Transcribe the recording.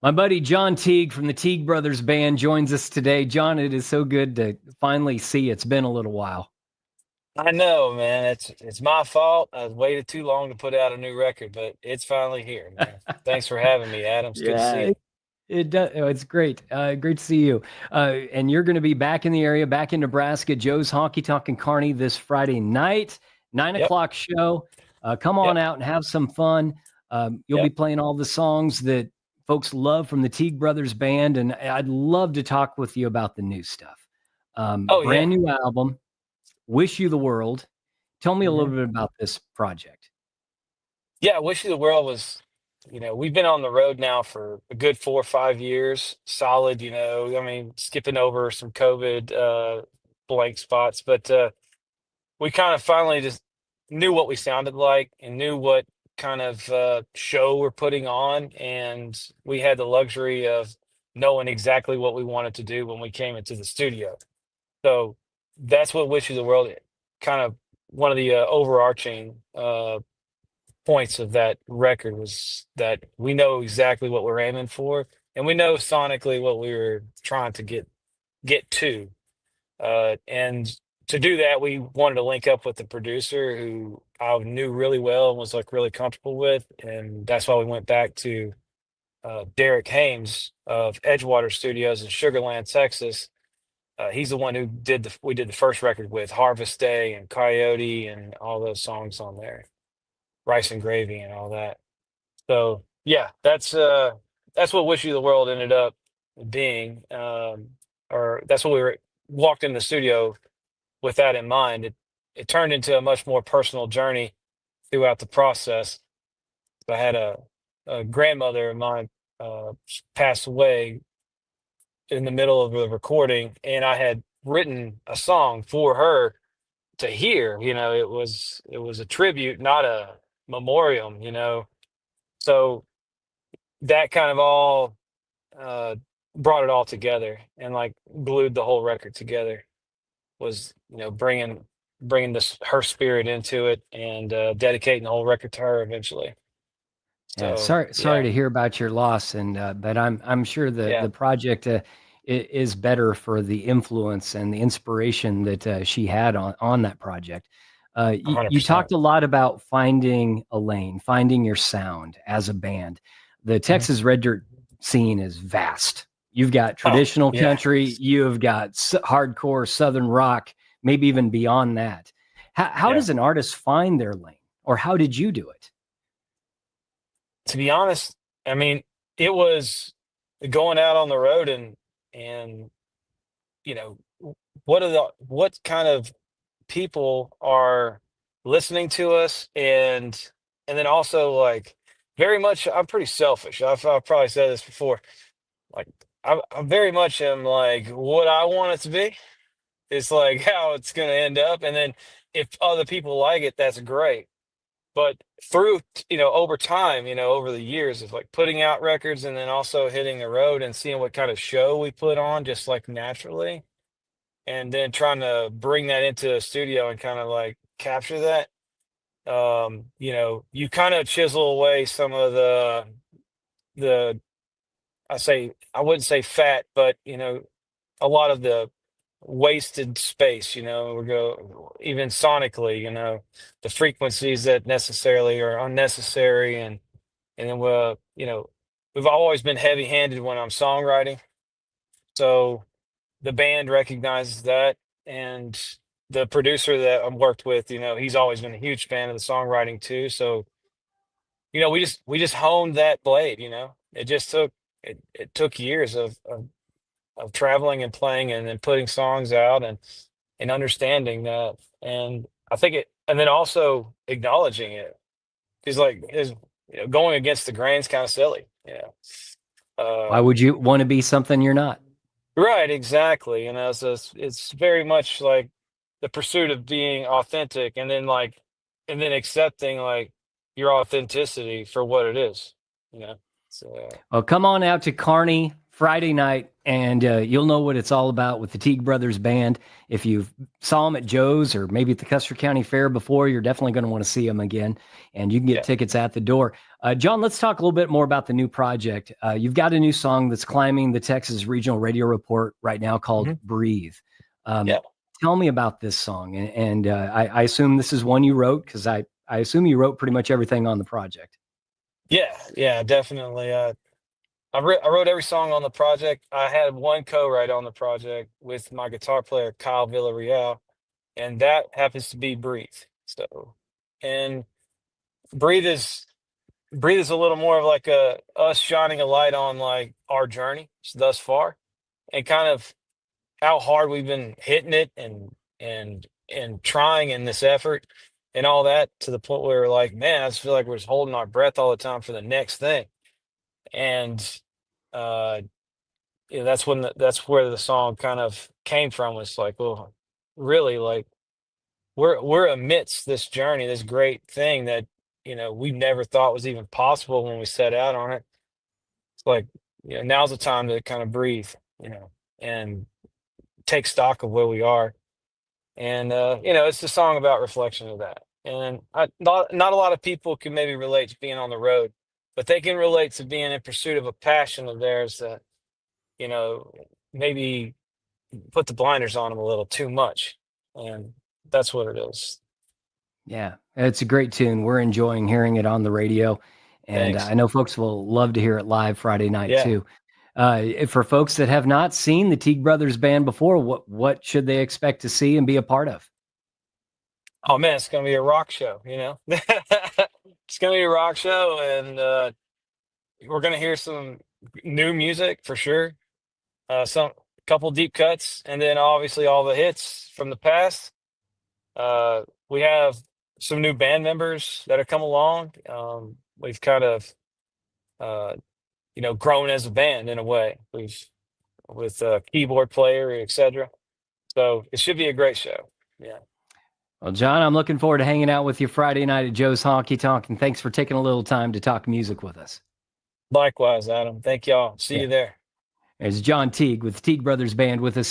My buddy John Teague from the Teague Brothers Band joins us today. John, it is so good to finally see you. It's been a little while. I know, man. It's my fault. I waited too long to put out a new record, but it's finally here, man. Thanks for having me, Adam. It's good to Yeah, see you. it does. Oh, it's great. Great to see you. And you're going to be back in the area, back in Nebraska. Joe's Honky-Tonk in Kearney this Friday night, nine Yep, o'clock show. Come on yep, out and have some fun. You'll be yep. playing all the songs that folks love from the Teague Brothers Band, and I'd love to talk with you about the new stuff. Oh yeah. Brand new album, Wish You the World. Tell me a hmm little bit about this project. Yeah, I wish you the world was, we've been on the road now for a good 4 or 5 years, solid, I mean, skipping over some COVID blank spots, but we kind of finally just knew what we sounded like and knew what kind of show we're putting on. And we had the luxury of knowing exactly what we wanted to do when we came into the studio. So that's what Wish You the World kind of one of the overarching points of that record was that we know exactly what we're aiming for and we know sonically what we were trying to get to. And to do that, we wanted to link up with the producer who I knew really well and was like really comfortable with, and that's why we went back to Derek Hames of Edgewater Studios in Sugarland, Texas. He's the one who we did the first record with Harvest Day and Coyote and all those songs on there, Rice and Gravy and all that. So yeah, that's what Wish You the World ended up being, or that's what we were walked in the studio with that in mind. It turned into a much more personal journey throughout the process. I had a grandmother of mine pass away in the middle of the recording, and I had written a song for her to hear. It was a tribute, not a memoriam. So that kind of all uh, brought it all together and like glued the whole record together. Was bringing this her spirit into it and dedicating the whole record to her eventually. Yeah, So sorry yeah, to hear about your loss, and but I'm sure the yeah, project is better for the influence and the inspiration that she had on that project. a hundred You percent. talked a lot about finding a lane, finding your sound as a band. The Mhm. Texas Red Dirt scene is vast. You've got Oh traditional yeah, country, you've got hardcore Southern rock, maybe even beyond that. How yeah. does an artist find their lane, or how did you do it? To be honest, I mean, it was going out on the road and you know what kind of people are listening to us and then also like very much I'm pretty selfish. I've probably said this before. Like I very much am like what I want it to be. It's like how it's going to end up, and then if other people like it, that's great. But through over time, over the years of like putting out records and then also hitting the road and seeing what kind of show we put on, just like naturally, and then trying to bring that into a studio and kind of like capture that. You kind of chisel away some of the I wouldn't say fat, but a lot of the wasted space, we go even sonically, the frequencies that necessarily are unnecessary and then we've always been heavy handed when I'm songwriting. So the band recognizes that and the producer that I'm worked with, he's always been a huge fan of the songwriting too. So, we just honed that blade, it just it took years of traveling and playing and then putting songs out and understanding that. And I think and then also acknowledging it. He's like, going against the grain's kind of silly. Why Um, would you want to be something you're not? right, exactly. So it's very much like the pursuit of being authentic and then accepting like your authenticity for what it is, you know. So Well, come on out to Kearney Friday night. and you'll know what it's all about with the Teague Brothers Band. If you saw them at Joe's or maybe at the Custer County Fair before, you're definitely going to want to see them again, and you can get Yeah. tickets at the door. John, let's talk a little bit more about the new project. You've got a new song that's climbing the Texas Regional Radio Report right now called Breathe. Yeah. Tell me about this song, and I assume this is one you wrote, because I assume you wrote pretty much everything on the project. Yeah, definitely. I wrote every song on the project. I had one co-write on the project with my guitar player Kyle Villarreal, and that happens to be Breathe. So, and Breathe is Breathe is a little more of like us shining a light on like our journey thus far, and kind of how hard we've been hitting it and trying in this effort and all that, to the point where we're like, man, I just feel like we're just holding our breath all the time for the next thing. And uh that's where the song kind of came from. Was like, well, really, like we're amidst this journey, this great thing that we never thought was even possible when we set out on it. It's like, now's the time to kind of breathe, and take stock of where we are. And it's the song about reflection of that. And not a lot of people can maybe relate to being on the road, but they can relate to being in pursuit of a passion of theirs that you know maybe put the blinders on them a little too much. And that's what it is. Yeah, it's a great tune. We're enjoying hearing it on the radio, and Thanks. I know folks will love to hear it live Friday night Yeah. too. For folks that have not seen the Teague Brothers Band before, what should they expect to see and be a part of? Oh man, it's gonna be a rock show. It's gonna be a rock show, and we're gonna hear some new music for sure. Some couple deep cuts, and then obviously all the hits from the past. We have some new band members that have come along. We've kind of uh, grown as a band in a way. We've with a keyboard player, etc. So it should be a great show. Yeah. Well, John, I'm looking forward to hanging out with you Friday night at Joe's Honky-Tonk, and thanks for taking a little time to talk music with us. Likewise, Adam. Thank y'all. See Yeah, you there. there's John Teague with the Teague Brothers Band with us